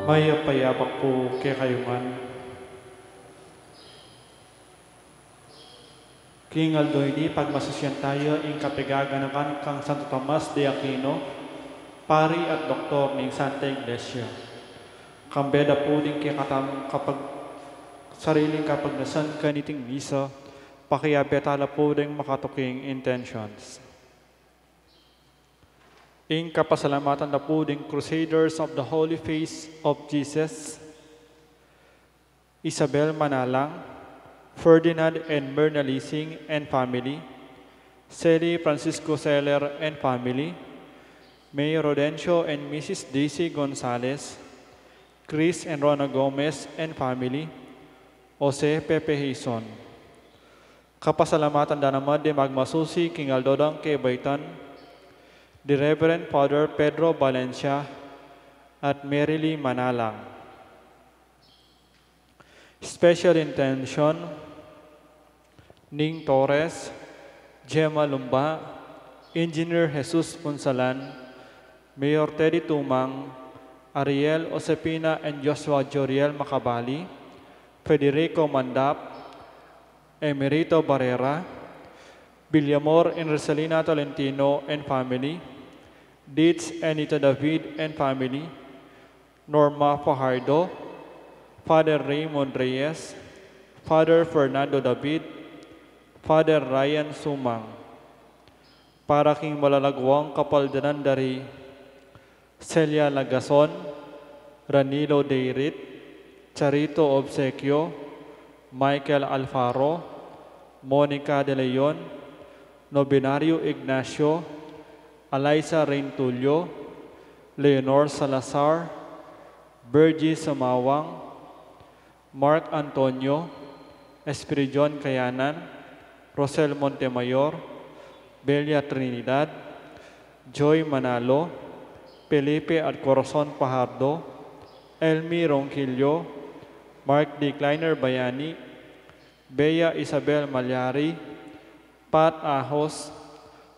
Maya payapak po kay kayungan. Kingal do hindi pagmasusyan tayo in kapigaganakan kang Santo Tomas de Aquino, pari at doktor ng Santa Iglesia. Kambeda po din kay kapag sariling kapagnasan kaniting misa, pakiyabetala po din makatuking intentions. In kapasalamatan na po din Crusaders of the Holy Face of Jesus, Isabel Manalang, Ferdinand and Myrna Lising and family, Sally Francisco Seller and family, Mayor Rodencio and Mrs. Daisy Gonzalez, Chris and Rona Gomez and family, Jose Pepe Hison. Kapasalamatan na naman di magmasusi king Aldodang kay Baitan, the Reverend Father Pedro Valencia at Merily Manalang. Special intention, Ning Torres, Gemma Lumba, Engineer Jesus Punsalan, Mayor Teddy Tumang, Ariel Osepina and Joshua Joriel Macabali, Federico Mandap, Emerito Barrera, Villamor and Rosalina Tolentino and family, Dietz Anita David and family, Norma Fajardo, Father Raymond Reyes, Father Fernando David, Father Ryan Sumang. Para king malalagwang kapaldanan dari Celia Lagason, Ranilo Deirit, Charito Obsequio, Michael Alfaro, Monica De Leon, Novenario Ignacio, Eliza Reintulio, Leonor Salazar, Bergie Samawang, Mark Antonio, Espiridion Kayanan, Rosel Montemayor, Belia Trinidad, Joy Manalo, Felipe at Corazon Pajardo, Elmi Ronquillo, Mark D. Kleiner Bayani, Bea Isabel Malyari, Pat Ahos,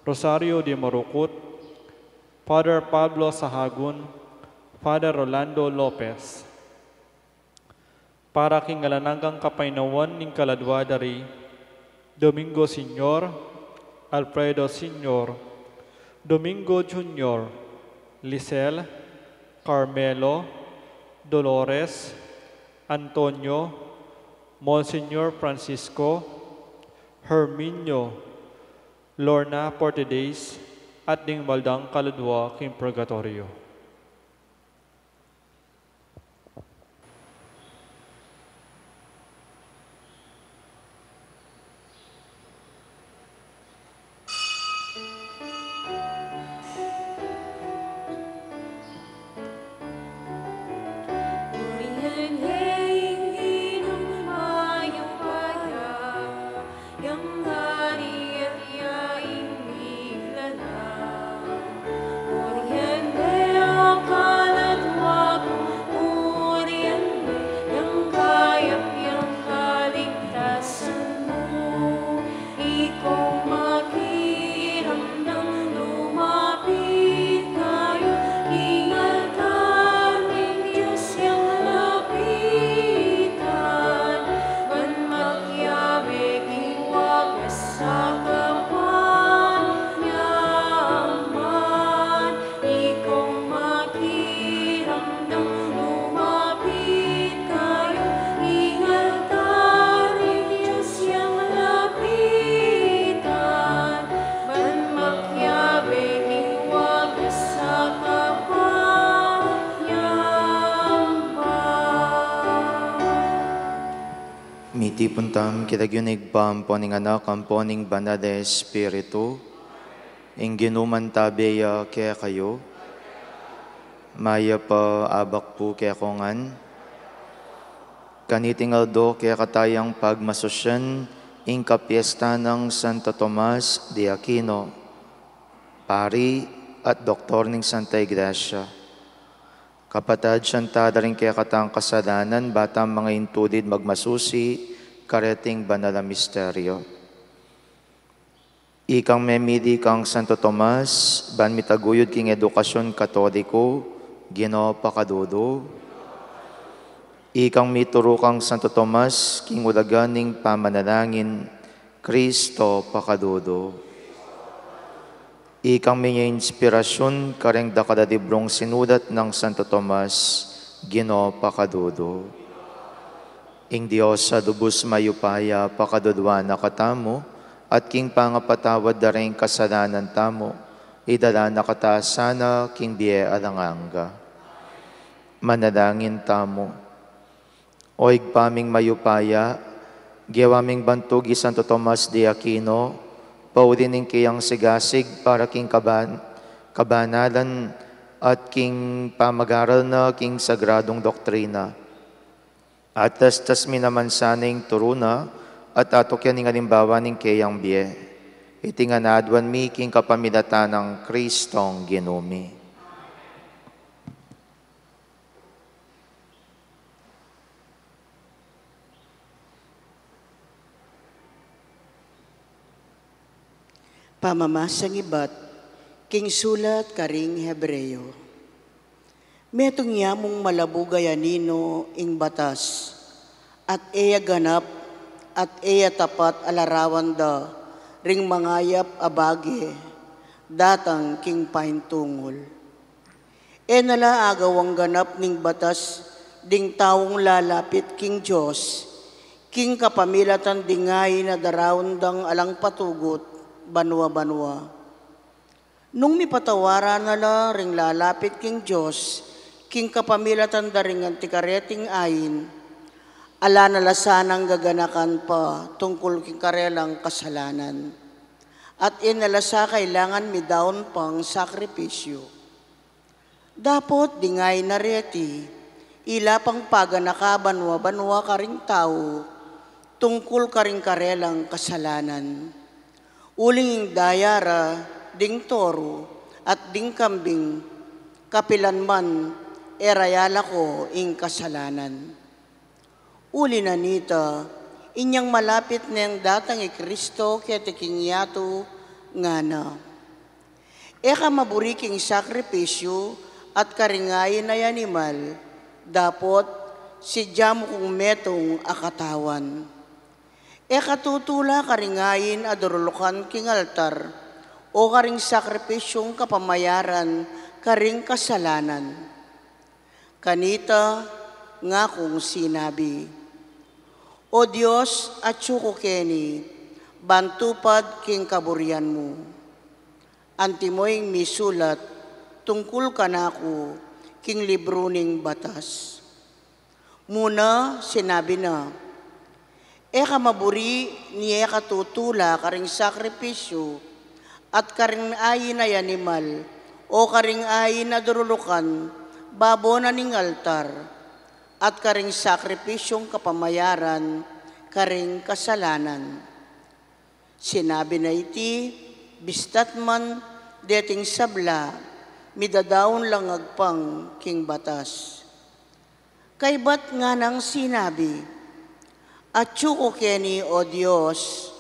Rosario de Morocot, Father Pablo Sahagun, Father Rolando Lopez. Para kingalananggang kapainawan ning kaladwa dari Domingo Senior, Alfredo Senior, Domingo Junior, Lisel, Carmelo, Dolores, Antonio, Monsignor Francisco, Herminio, Lorna Portedays, at ding Baldang Kaladwa king Purgatorio. Miti puntam kitagyunig pamponing anak amponing banal na Espiritu, ingginuman tabeya kaya kayo, maya pa abak po kaya kongan, kanitingal do kaya katayang pagmasosyan, ing kapiesta ng Santo Tomas de Aquino, pari at doktor ng Santa Iglesia. Kapatad siyanta rin kaya katang kasalanan, batang mga intulid magmasusi, kareting banal na misteryo. Ikang memidi kang Santo Tomas, ban mitaguyod king edukasyon katoliko, Ginoo pakadudo, Ikang miturukang Santo Tomas, king ulaganing pamanalangin, Kristo pakadudo. Ikang may inspirasyon, kareng dakadalibrong sinulat ng Santo Tomas, Ginoo pakadudo. Ing Diyos sa lubos mayupaya, pakadudwa na katamo, at king pangapatawad da rin kasalanan tamo, idala na katasana, king biye alanganga. Manalangin tamo. Oig paming mayupaya, giwaming bantog Santo Tomas de Aquino, paulining kiyang sigasig para king kabanalan at king pamagaral na king sagradong doktrina. At tas minamansaning turuna at atok yan ng alimbawa ning kiyang biye. Itinganadwan mi king kapamilata ng Kristong ginumi. Pamamasang ibat, king sulat karing Hebreo. Metong yamong malabugayanino ing batas, at eya ganap, at eya tapat alarawan da, ring mangayap abage, datang king paintungol. E nala agawang ganap ning batas, ding taong lalapit king Diyos, king kapamilatan dingay na darawandang alang patugot, banwa-banwa. Nung mipatawaran nala ring lalapit king Diyos, king kapamilatan da ring antikareting ayin, ala nalasanang gaganakan pa tungkol king karelang kasalanan. At inalasa kailangan mi daon pang sakripisyo. Dapot dingay nareti, ila pang paganaka banwa-banwa karing tao, tungkol karing karelang kasalanan. Uling dayara, ding toro, at ding kambing, kapilan man, erayala ko ing kasalanan. Uli na nita, inyang malapit na yung datang Kristo kaya tiking yato nga na. Eka maburiking sakripisyo at karingayin na animal, dapot si jamo kong metong akatawan. Katutula karingayin adurulukan king altar o karing sakripisyong kapamayaran karing kasalanan. Kanita nga kong sinabi, O Diyos at syuko keni, bantupad king kaburian mo. Antimoying misulat, tungkol kanako king libro ning batas. Muna sinabi na, Eka maburi niya katutula karing sakripisyo at karing ayin na animal o karing ayin na durulukan babo na ning altar at karing sakripisyong kapamayaran karing kasalanan. Sinabi na iti, bistat man deting sabla, midadaon lang agpang king batas. Kay ba't nga nang sinabi, at syuko keni, O Diyos,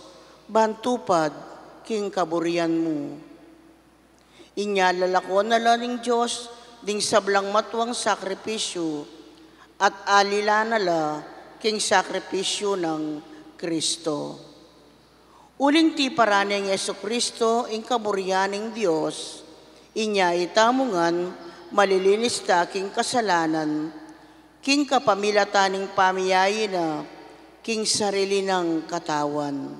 bantupad king kaburian mo. Inyalala ko na laning Diyos, ding sablang matwang sakripisyo, at alila nala king sakripisyo ng Kristo. Uling ti paraning Yesu Kristo, ing kaburianing Diyos, inya itamungan, malilinis ta king kasalanan, king kapamilataning pamiyayi na, king sarili ng katawan,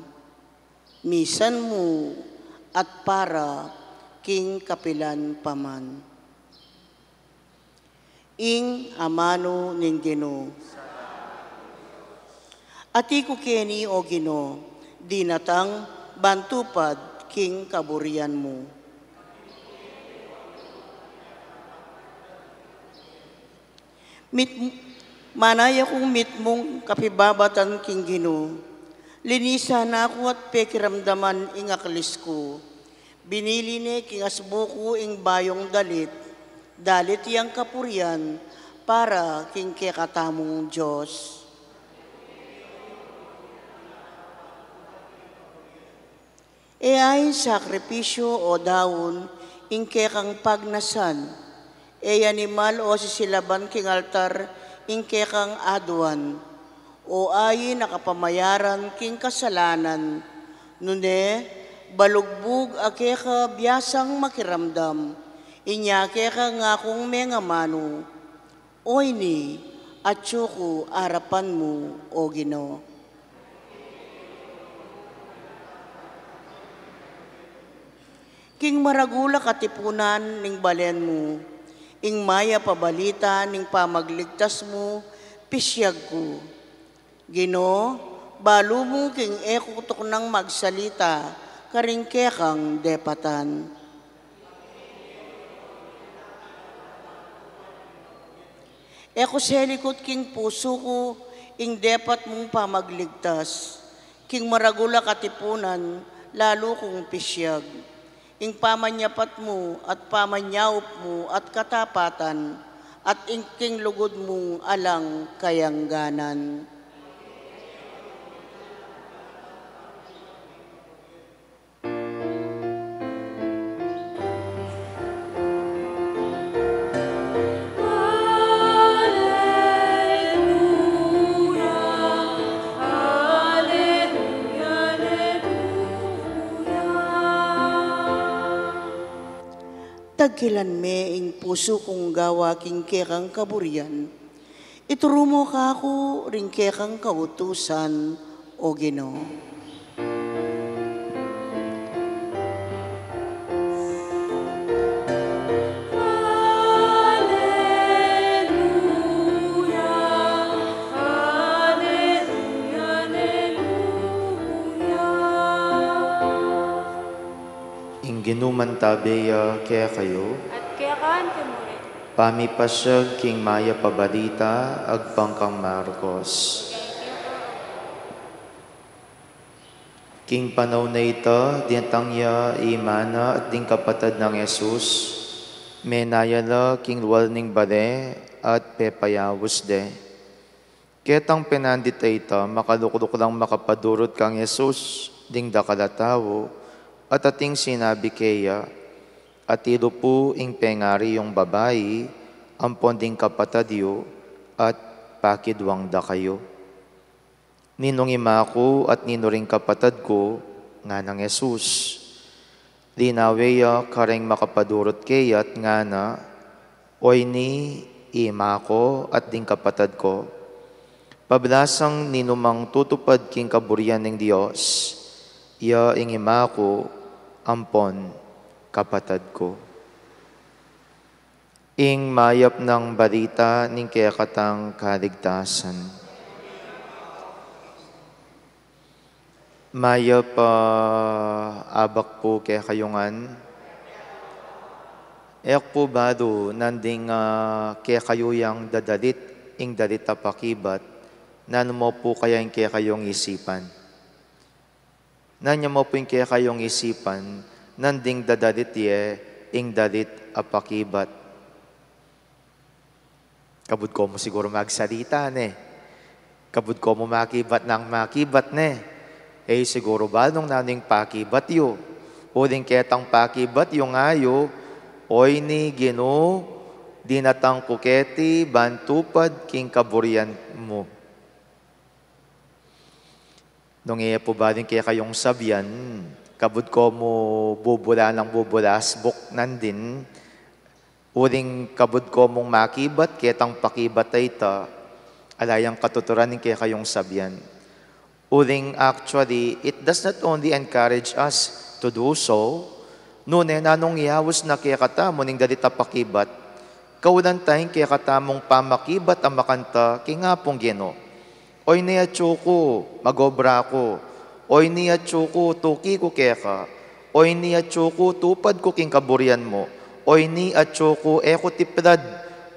misan mo at para king kapilan paman. Ing amano ning Ginoo. Ati ko keni o Ginoo, dinatang bantupad king kaburian mo. Manaya kong mitmong kapibabatan king Ginoo. Linisa na ako at pekiramdaman ing aklis ko. Binili ni king asbuko ing bayong dalit iyang kapurian para king kekatamong Diyos. Ay sakripisyo o daon ing kekang pagnasan, animal o sisilaban king altar, ingkekang aduan, o ayin nakapamayaran king kasalanan, nune, balugbog akeka biyasang makiramdam, inya keka nga kung mengamano, oy ni, atsuko arapan mo, o Ginoo. King maragula katipunan ning balen mo, ing maya pabalita ning pamagligtas mo, pisyag ko. Ginoo, balo mo king ekutok nang magsalita, karingkekang depatan. Eko selikot king puso ko, ing depat mong pamagligtas, king maragula katipunan, lalo kong pisyag. Ing pamanyapat mo at pamanyaup mo at katapatan, at king lugod mong alang kayangganan. Tagkilan me ing puso kong gawa king kekang kaburian. Iturumo ka ako ring kekang kautusan, o Ginoo. Ginuman tabeya kaya kayo, at kaya kaan kamulit. pamipasyag king maya pabalita, agpangkang Marcos. King panaw na ito, dinatangya imana at ding kapatad ng Jesus, menayala king luwal ning bale at pepayawos de. Ketang penandit ito, makalukluk lang makapadurot kang Jesus, ding dakalatawo, at ating sinabi kaya, at ilo po ing pengari yung babayi, ampon ding kapatadyo, at pakidwang da kayo. Ninong imako at ninoring kapatad ko, nga ng Jesus. Linaweya kareng makapadurot kayat nga na, oy ni imako at ding kapatad ko. Pablasang ninumang tutupad king kaburian ng Diyos, iya ing imako, ampon, kapatad ko. Ing mayap ng balita ning kaya katang kaligtasan. Mayap abak po kaya kayungan. Ek po bado nanding kaya kayo yang dadalit, ing dalit apakibat, nano mo po kaya yung kaya kayong isipan. Nanya mo po yung kaya kayong isipan, nanding dadalit ye, ing dalit apakibat. Kabud ko mo siguro magsalita ne. Kabud ko mo makibat ng makibat ne. Eh siguro ba nung naning pakibat yo? Uling ketang pakibat yung ayo, oy ni Ginoo, dinatang kuketi, bantupad, king kaburian mo. Nung iya po ba din kaya kayong sabyan, kabud ko mo bubula ng bubulas, buk nandin, uling kabud ko mong makibat, ketang pakibat ay ita, alayang katuturan ng kaya kayong sabyan. Uling actually, it does not only encourage us to do so, nune nanong iawos na kaya kata mo ning dalita pakibat, kaulan tayong kaya kata mong pamakibat ang makanta, kaya nga pong Ginoo. Oy niya chuko, magobra ko. Oy niya chuko, tuki ko keka. Oy niya chuko, tupad ko king kaburian mo. Oy niya chuko, eko tiplad.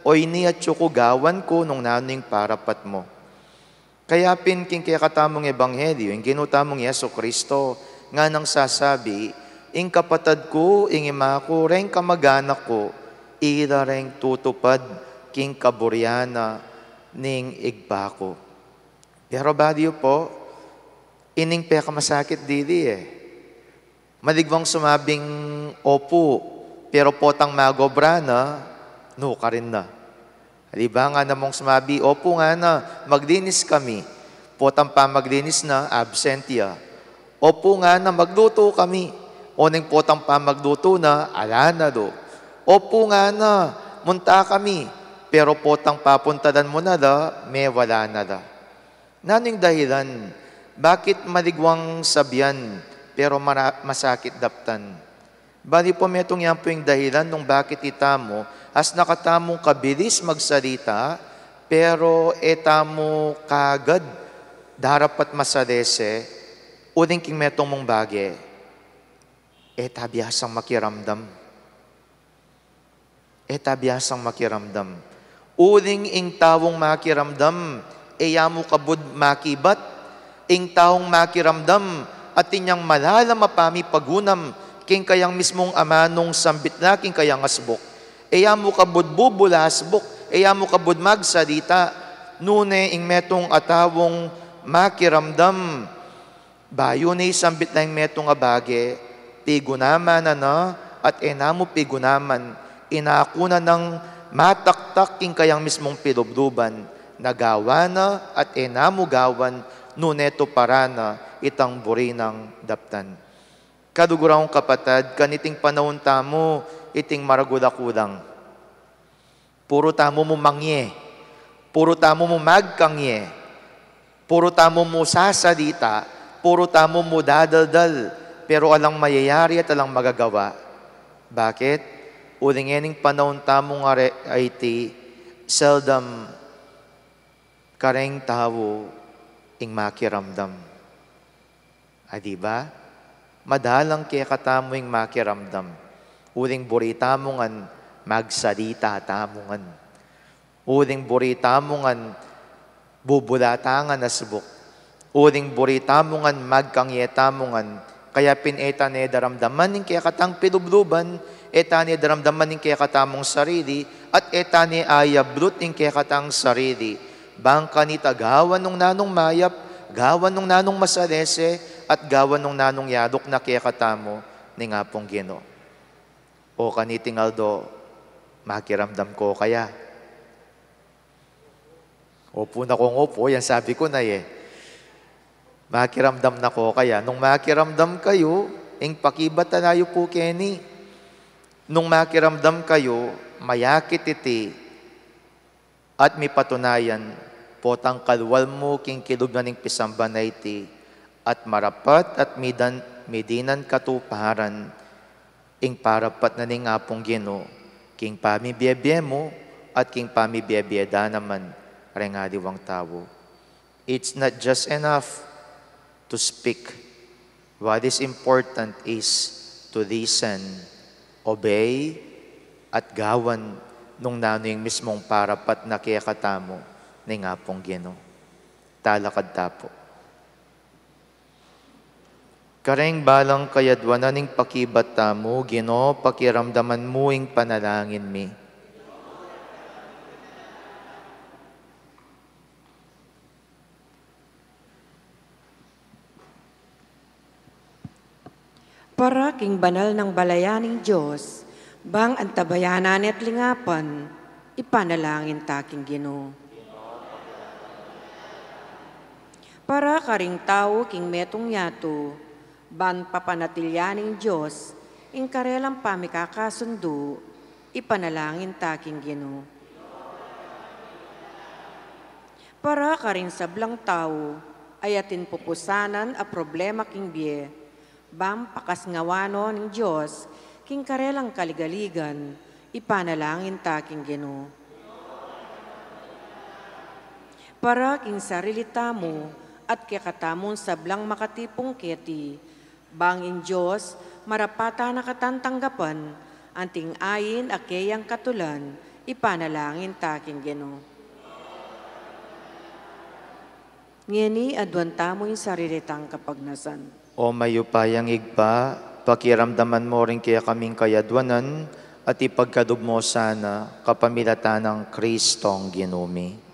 Oy niya chuko, gawan ko nung naning parapat mo. Kaya king kaya katamong ebanghelyo, yung ginutamong Yeso Kristo, nga nang sasabi, ing kapatad ko, ing ima ko, reng kamag-anak ko, ira reng tutupad, king kaburiana, ning igba ko. Pero badiyo po, ining peka masakit dili eh. Maligwang sumabing opo, pero potang magobra na, no ka rin na. Di ba nga namang sumabi, opo nga na, maglinis kami. Potang pa maglinis na, absentia. Opo nga na, magluto kami. Uning potang pa magluto na, ala na do. Opo nga na, munta kami. Pero potang papuntadan mo na da, may wala na da. Naning dahilan, bakit maligwang sabyan, pero masakit daptan? Bali po metong yan po yung dahilan nung bakit itamo, as nakatamong kabilis magsalita, pero etamo kagad, darapat masalese, uling king metong mong bage, etabiasang makiramdam. Etabiasang makiramdam. Uling ing tawong makiramdam, eyamo kabud makibat, ing tawong makiramdam, at inyang malala mapami pagunam, king kayang mismong amanong sambit na, king kayang asbok. Eyamo kabud bubulasbok, eyamo kabud magsalita, nune ing metong atawong makiramdam, bayo na sambit na ing metong abage, pigunaman na at enamo pigunaman, inakuna ng mataktak king kayang mismong pilubluban, nagawa na at enamo gawan, nuneto parana, itang burinang daptan. Kadugurang kapatad, kaniting panahon tamo, iting maragulakulang. Puro tamo mo mangye, puro tamo mo magkangye, puro tamo mo sasalita, puro tamo mo dadaldal, pero alang mayayari at alang magagawa. Bakit? Ulingening panahon tamong ay ti, seldom kareng tao ing makiramdam. Diba? Madalang kaya katamo ing makiramdam. Uling burita mo ngan magsalita tamo ngan. Uling burita mo ngan bubulatangan na subok. Uling burita mo ngan magkangyeta mo ngan. Kaya pineta ne daramdaman ing kaya katang pilubluban, eta ne daramdaman ing kaya katamong sarili, at eta ne ayablut ing kaya katang sarili. Bangka ni tagawan nung nanong mayap, gawan nung nanong masalese, at gawan nung nanong yadok na kaya katamo ni nga pong Ginoo. O kaniting aldo, makiramdam ko kaya. Opo na kong opo, yan sabi ko na Makiramdam na ko kaya. Nung makiramdam kayo, ing pakibata na po Kenny. Nung makiramdam kayo, mayakit iti, at may patunayan, potang kalwal mo king kilog na ning pisamba na iti, at marapat at midinan katuparan, ing parapat na ning apong Ginoo, king pamibiyebye mo, at king pamibiyebiyeda naman, rengaliwang tao. It's not just enough to speak. What is important is to listen, obey, at gawan nung nano yung mismong parapat na kaya katamo ni nga pong Ginoo. Talakad tapo. Kareng balang kayadwanan ning pakibat tamo, Ginoo, pakiramdaman mo ing panalangin mi. Para king banal ng balayaning Diyos, bang antabayanan at lingapan, ipanalangin taking Ginoo. Para karing tao king metong yato, ban papanatilyaning Diyos, ing karelang pamikakasundo, ipanalangin taking Ginoo. Para karing sablang tao, ayatin pupusanan a problema king biye, bang pakasngawano ng Diyos, king karelang kaligaligan, ipanalangin taking Ginoo. Para king sarilita mo, at kakatamon sablang makatipong keti, bang in Diyos, marapata na katantanggapan, anting ayin akeyang katulan, ipanalangin taking Ginoo. Ngeni adwanta mo yung sarilitang kapagnasan. O mayupayang igpa, pakiramdaman mo rin kaya kaming kayadwanan, at ipagkadob mo sana kapamilatan ng Kristong Ginumi.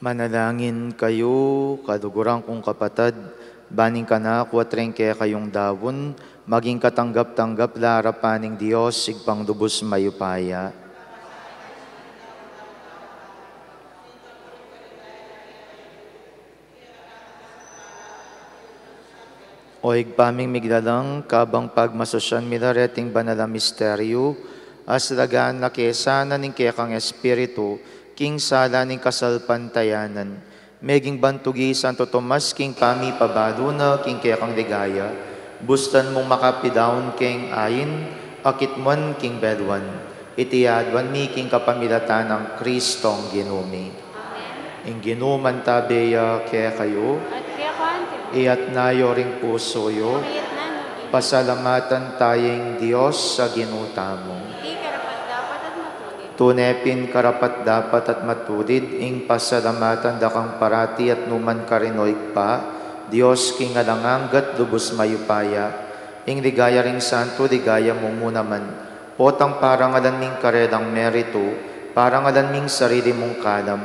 Manalangin kayo, kaduguran kong kapatid, baning ka na kuwatren kaya kayong dawon, maging katanggap-tanggap larapaning Diyos, sigpang dubos mayupaya. O igpaming miglalang, kabang pagmasosyan minareting banala misteryo, as lagaan na kesana ning kekang espiritu, king sala ning kasalpantayanan, meging bantugi Santo Tomas king pami pabaluna king kekang ligaya, bustan mong makapidaon king ayin, akitman king bedwan, itiyadwan mi king kapamilatan ng Kristong ginumi. Ing ginuman tabeya kaya kayo, At kaya kante mo. iat nayo ring puso yo, Mayat na no. pasalamatan tayong Diyos sa ginutamo. Di karapat dapat at matulid. Tunepin karapat dapat at matulid, ing pasalamatan dakang parati at numan karinoig pa, Diyos king alanganggat lubos mayupaya, ing ligaya ring santo, ligaya mo munaman, potang parangalan ming karedang merito, parangalan ming sarili mong kalam,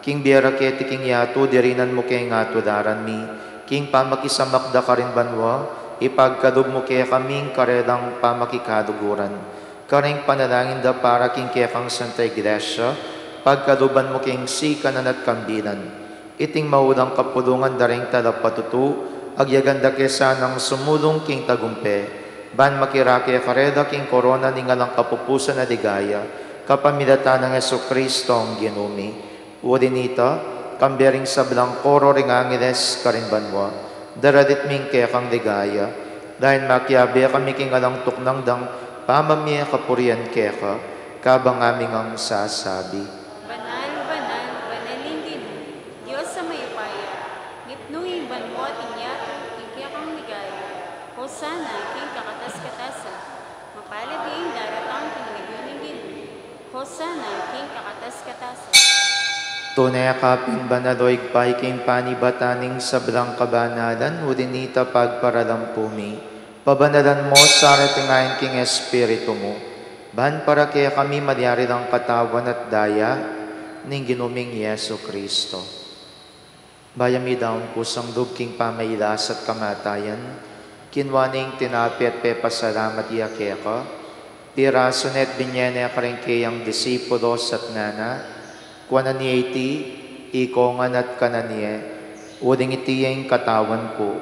king biara keti king yato, dirinan mo kay nga tudaran mi, king pamakisamakda ka rin banwa, ipagkadob mo kaya kaming karedang pamakikaduguran, karing panalangin da para king kekang Santa Iglesia, pagkaduban mo king sikanan at kambilan, iting maulang kapulungan daring talapatutu, agyaganda kesa ng sumulong king tagumpe, ban makirake kareda king korona ningalang kapupusan na ligaya, kapamilatan ng Yesu Kristo ang ginumi. Udinita, kambering sablang koro ring angeles karinbanwa, daradit ming kekang ligaya, dahil makiabe kami king alang tuknang dang pamamaya kapurian keka, kabang aming ang sasabi. Banal, banal, banaling din. Diyos sa mayupaya. Ngitnunging banmo at inyato, king kang ligaya. Hosana, king kakatas-katasa. Mapalad yung daratang pinagiguning din. Hosana, king kakatas-katasa. Tunay kapin banaloig paiking panibataning sablang kabanalan, udinita pagparalampumi. Pabanalan mo sa ratingayin king espiritu mo. Ban para kaya kami madyari ng katawan at daya ning ginuming Yesu Kristo. Bayami daon kusang dugking pamaylas at kamatayan, kinwaning tinapi at pepasalamat iyakeka, piraso net binyene karingkayang disipulos at nana, kwananieti, ikongan at kananie, uding itiyeng katawan ko,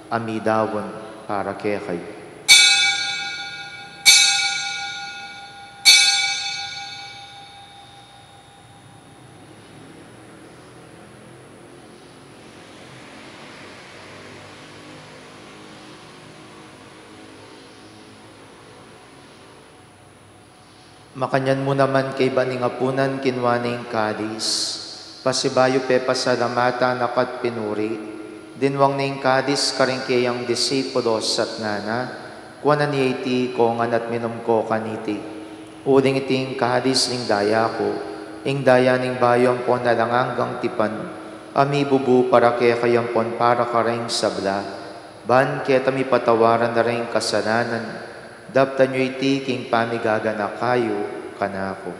amidawan para kaya kayo. Makanyan mo naman kay baningapunan kinwaning kadis. Pasibayo pe pasalamata nakat pinuri. Dinwang ning kadis karingkayang disipulos at nana. Kuanan ni iti kongan at minumko kaniti. Uding iting kadis ning daya ko. Ing daya ning bayon po nalanganggang tipan. Ami bubu para kaya kayampon para karing sabla. Ban kaya tami patawaran na rin kasalanan. Daptan nyo iti king pamigaga na kayo kanako.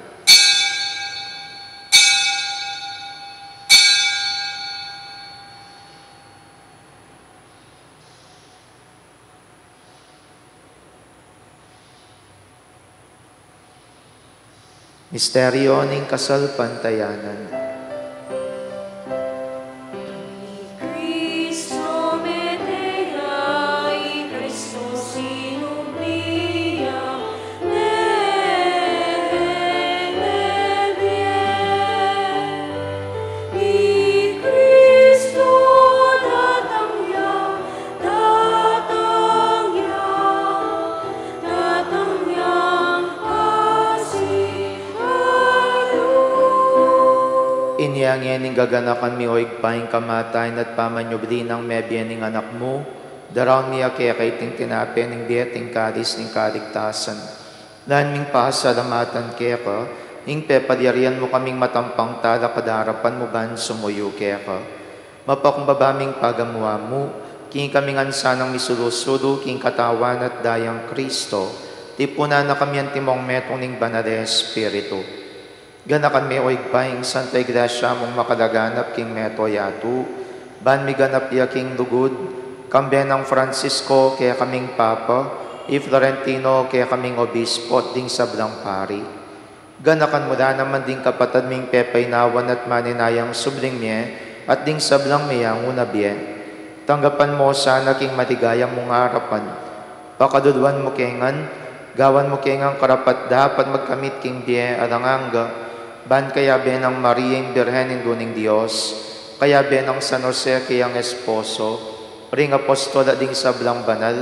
Misteryo ning kasalpantayanan. Inyangyan ning gaganakan mi oig paing kamatayan at pamanyubli ng mebyen ning anak mo, daraw miya kaya kay ting tinapi ning dieting kadis ning kaligtasan. Lan ming pasalamatan kaya ka, ing pepadyarian mo kaming matampang tala kadarapan mo ban sumuyo kaya ka. Mapakumbabaming pagamuha mo, king kaming ansanang misulusulo, king katawan at dayang Kristo, tipuna na kami ang timong metong ning banal Espiritu. Ganakan mi oigpaing Santa Iglesia mong makalaganap king meto yatu, ban mi ganap iya king lugod, kambiyan ng Francisco kaya kaming Papa, i Florentino kaya kaming Obispo at ding sablang pari. Ganakan mo na naman ding kapatad ming pepaynawan at maninayang subling miye at ding sablang miyang unabye. Tanggapan mo sana king maligayang mong harapan. Pakadudwan mo kengan, gawan mo kengang karapat dapat magkamit king biye aranganga, ban kaya benang Maria yung Birhen induning Diyos, kaya benang San Jose kayang esposo, ring apostol at ding sablang banal,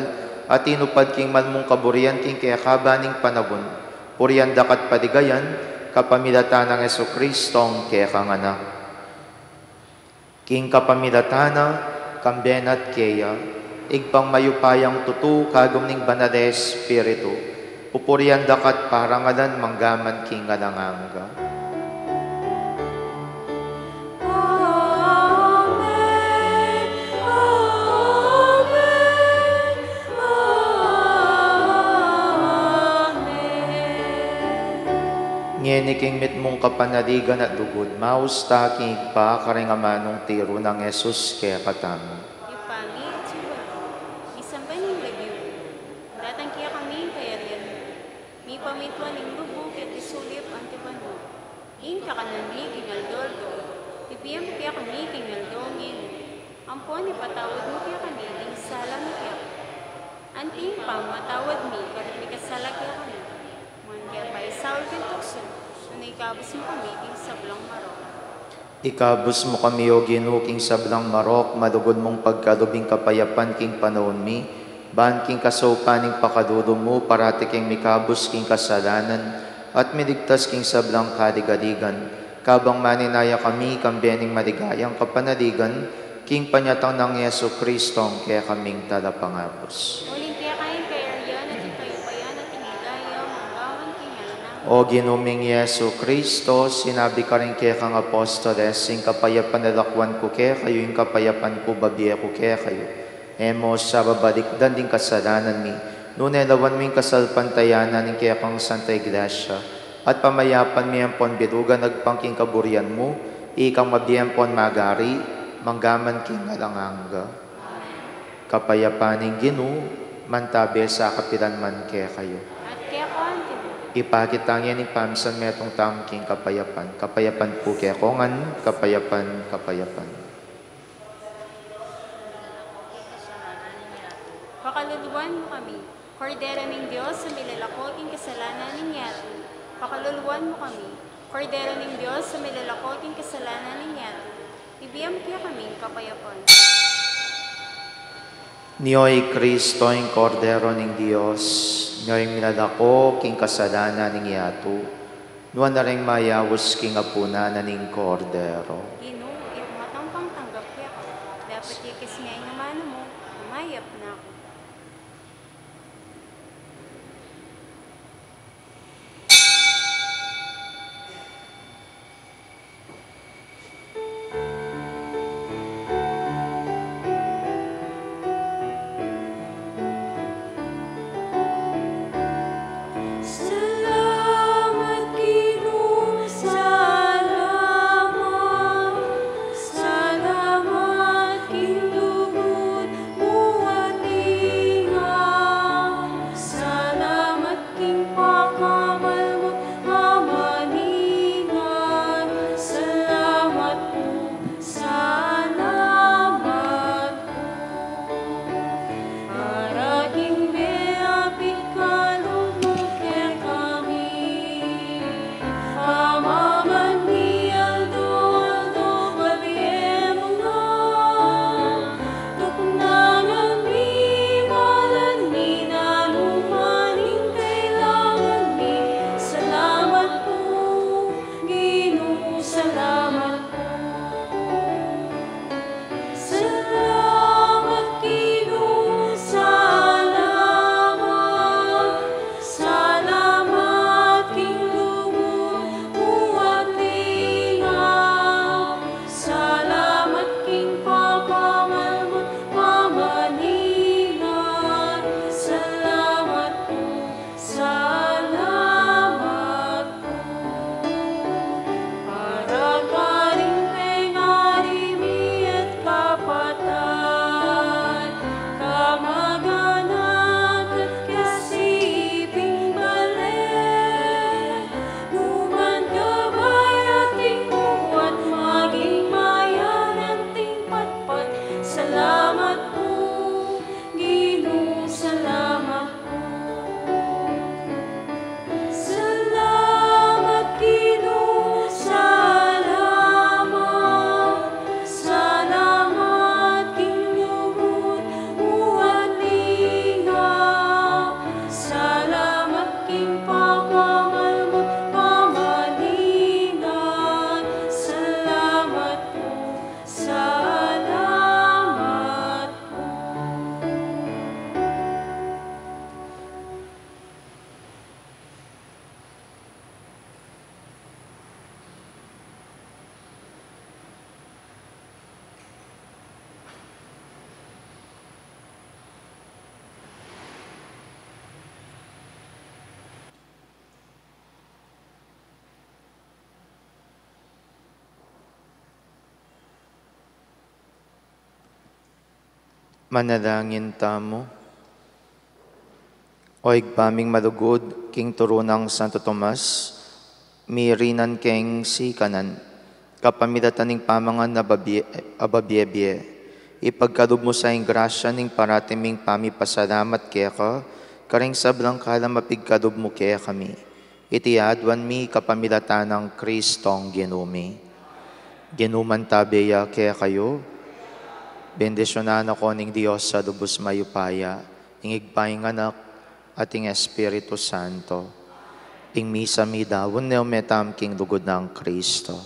at inupad king malmong kaburian king kaya kabaning panabon, purian dakat padigayan, kapamilatan ng Jesucristong kaya kangana. King kapamilatana, kambenat kaya, igpang mayupayang tutu kagum ning banal Espiritu, pupurian dakat parangalan manggaman king alanganga. Ngeni king mitmong kapanaligan at dugod, mausta king pa karingamanong tiro ng Jesus kaya katamo. Ipangi, tsuba. Isang baning lagyo. Datang kaya kami kaya riyan. Mi pamitwan ng lubog at isulip ang tipano. Ing kakanami kinaldoldo. Ipiyam kaya kami kinaldongin. Ampon ipatawad mo kaya kami ing salang kaya. Anting pang matawad mi karami kasala kaya kami. Kaya pa isawal kang tukso, sunay ikabos mo kami king sablang marok. Ikabos mo kami o ginuking sablang marok, madugod mong pagkalubing kapayapan king panahon mi, ban king kasaupaning pakadudo mo, parati king mikabos king kasalanan, at miligtas king sablang kaligaligan. Kabang maninaya kami, kambiyaning maligayang kapanaligan, king panyatang ng Yesu Kristong, kaya kaming talapangapos. Muling kaya kain kaya riyan at ikayo payan at inigaya, manggawan king alanang. O ginuming Yesu Kristo, sinabi ka rin kaya kang apostoles, sing kapayapan nalakwan ko kaya kayo, yung kapayapan ko babiya ko kaya kayo. Emo sa babalikdan din kasalanan mi, nunelawan mo yung kasalpantayanan ng kaya kang Santa Iglesia, at pamayapan mi ang pon bilugan nagpangking kaburian mo, ikang mabiyang pon magari, manggaman king alanganga. Kapayapaning Ginu, mantabi sa kapilan man kaya kayo. At kaya ko antin. Ipakitang yan ni pamsan metong tamking kapayapan. Kapayapan po kaya kongan, kapayapan, kapayapan. Pakaluluwan mo kami. Kordero ng Diyos sa milalakoting kasalanan ninyo. Pakaluluwan mo kami. Kordero ng Diyos sa milalakoting kasalanan ninyo. Ibiyam kaya kami kapayapan. Niyo'y Kristo, yung kordero ng Diyos, niyo'y minalako king kasalanan ng yato, nuwan na rin mayawos king apuna na ning kordero. Gino, matang pangtanggap kaya ko. Dapat ikis nga yung namano mo. Umayap na ako. Salamat Ginoong, salamat, salamat ilugod mo at Manalangin tamo. Oig paming malugod, king turunang Santo Tomas, mirinan keng si kanan, kapamilatan ning pamangan na ababyebye, ipagkalub mo sa ing grasya ning paratiming pamipasalamat kaya ka, karing sablang kala mapigkalub mo kaya kami, itiadwan mi kapamilatan ng Kristong ginumi. Ginuman tabeya kaya kayo, bendisyonan ako ning Diyos sa lubos mayupaya, ingigpaing anak, ating Espiritu Santo. Ing misa mi dawon neo metam king lugod ng Kristo.